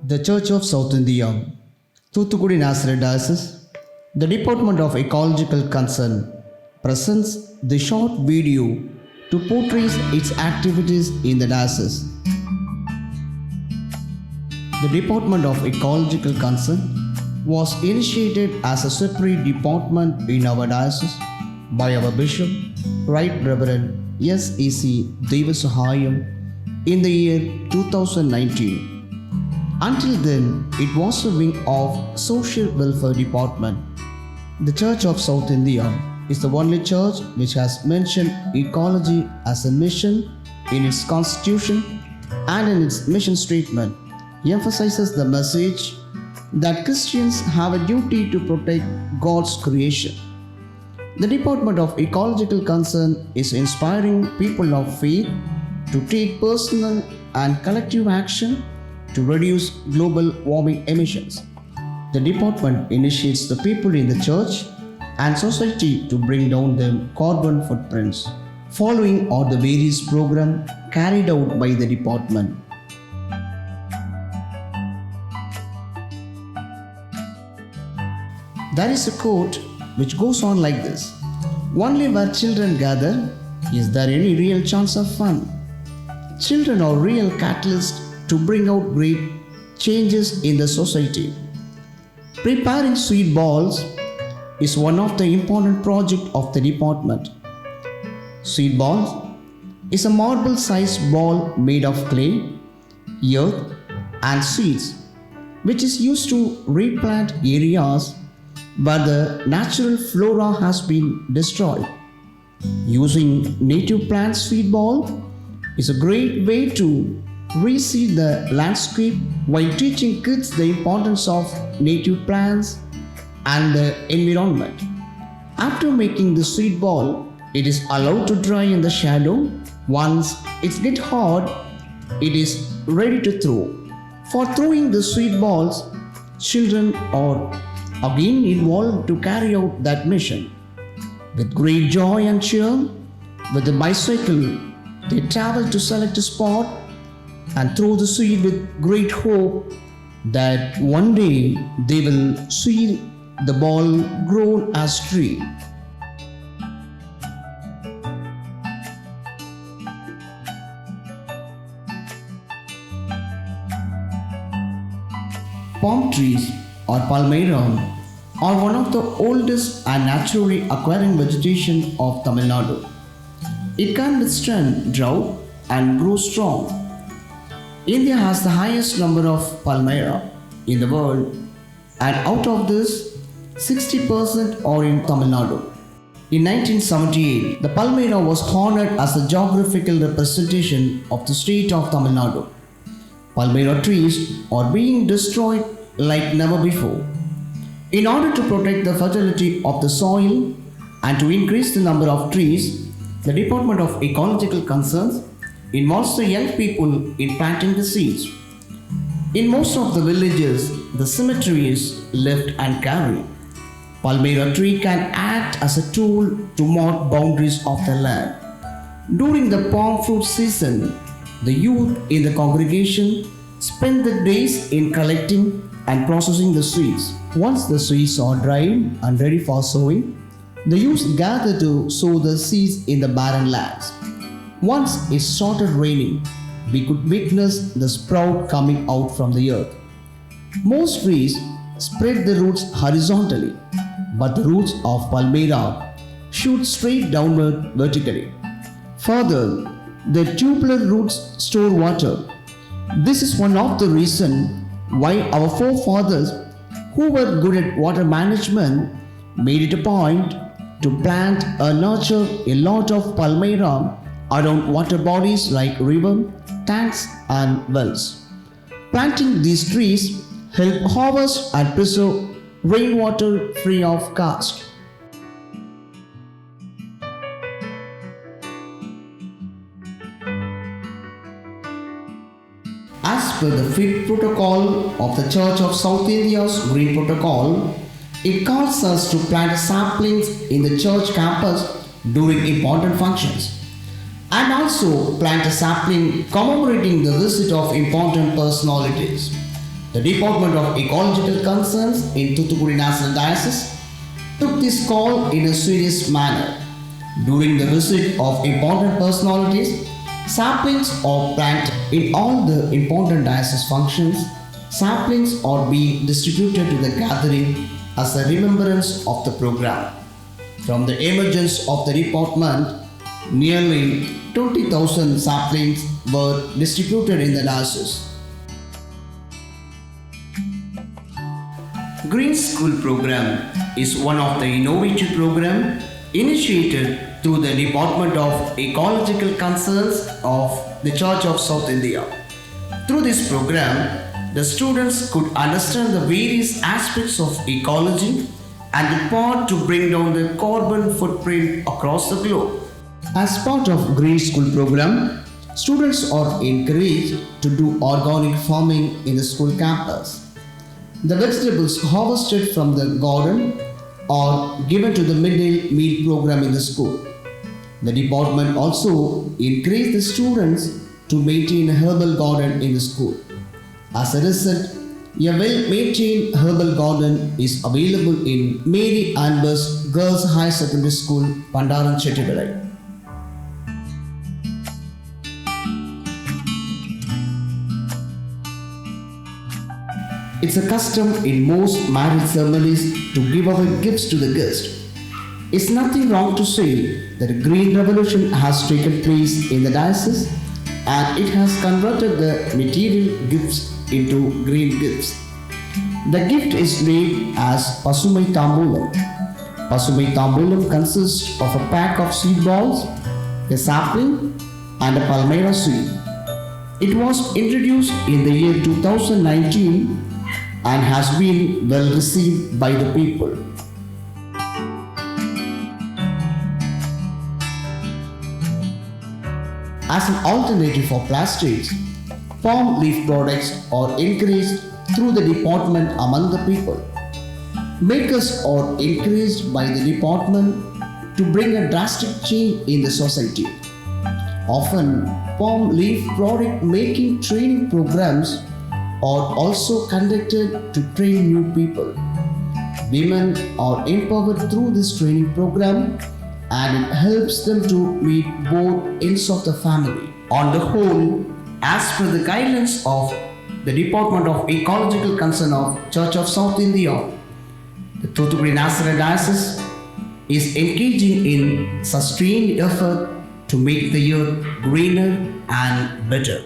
The Church of South India, Thuthukudi Nazareth Diocese, the Department of Ecological Concern presents the short video to portray its activities in the diocese. The Department of Ecological Concern was initiated as a separate department in our diocese by our Bishop, Right Reverend S.E.C. Devasahayam in the year 2019. Until then, it was a wing of Social Welfare Department. The Church of South India is the only church which has mentioned ecology as a mission in its constitution and in its mission statement, emphasizes the message that Christians have a duty to protect God's creation. The Department of Ecological Concern is inspiring people of faith to take personal and collective action to reduce global warming emissions. The department initiates the people in the church and society to bring down their carbon footprints. Following are the various programs carried out by the department. There is a quote which goes on like this: "Only where children gather is there any real chance of fun. Children are real catalysts to bring out great changes in the society. Preparing sweet balls is one of the important projects of the department. Sweet balls is a marble-sized ball made of clay, earth, and seeds, which is used to replant areas where the natural flora has been destroyed. Using native plant sweet ball is a great way to reseed the landscape while teaching kids the importance of native plants and the environment. After making the sweet ball, it is allowed to dry in the shadow. Once it gets hard, it is ready to throw. For throwing the sweet balls, children are again involved to carry out that mission. With great joy and cheer, with a bicycle, they travel to select a spot and throw the seed with great hope that one day they will see the ball grown as tree. Palm trees or palmyra are one of the oldest and naturally occurring vegetation of Tamil Nadu. It can withstand drought and grow strong. India has the highest number of palmyra in the world, and out of this, 60% are in Tamil Nadu. In 1978, the palmyra was honored as a geographical representation of the state of Tamil Nadu. Palmyra trees are being destroyed like never before. In order to protect the fertility of the soil and to increase the number of trees, the Department of Ecological Concerns involves the young people in planting the seeds. In most of the villages, the cemetery is left uncarried. Palmyra tree can act as a tool to mark boundaries of the land. During the palm fruit season, the youth in the congregation spend the days in collecting and processing the seeds. Once the seeds are dried and ready for sowing, the youth gather to sow the seeds in the barren lands. Once it started raining, we could witness the sprout coming out from the earth. Most trees spread their roots horizontally, but the roots of palmyra shoot straight downward vertically. Further, the tubular roots store water. This is one of the reasons why our forefathers, who were good at water management, made it a point to plant and nurture a lot of palmyra around water bodies like rivers, tanks, and wells. Planting these trees help harvest and preserve rainwater free of cost. As per the 5th protocol of the Church of South India's Green Protocol, it calls us to plant saplings in the church campus during important functions, and also plant a sapling commemorating the visit of important personalities. The Department of Ecological Concerns in Thoothukudi National Diocese took this call in a serious manner. During the visit of important personalities, saplings are planted in all the important diocese functions. Saplings are being distributed to the gathering as a remembrance of the program. From the emergence of the department, nearly 20,000 saplings were distributed in the diocese. Green School Program is one of the innovative programs initiated through the Department of Ecological Concerns of the Church of South India. Through this program, the students could understand the various aspects of ecology and the part to bring down the carbon footprint across the globe. As part of Green School Program, students are encouraged to do organic farming in the school campus. The vegetables harvested from the garden are given to the midday meal program in the school. The department also encouraged the students to maintain a herbal garden in the school. As a result, a well-maintained herbal garden is available in Mary Anbus Girls High Secondary School, Pandaran Chettibalai. It's a custom in most marriage ceremonies to give away gifts to the guest. It's nothing wrong to say that a green revolution has taken place in the diocese and it has converted the material gifts into green gifts. The gift is named as Pasumai Tambulam. Pasumai Tambulam consists of a pack of seed balls, a sapling, and a palmyra seed. It was introduced in the year 2019 and has been well received by the people. As an alternative for plastics, palm leaf products are encouraged through the department among the people. Makers are encouraged by the department to bring a drastic change in the society. Often, palm leaf product making training programs are also conducted to train new people. Women are empowered through this training program and it helps them to meet both ends of the family. On the whole, as per the guidelines of the Department of Ecological Concern of Church of South India, the Thoothukudi National Diocese is engaging in sustained effort to make the earth greener and better.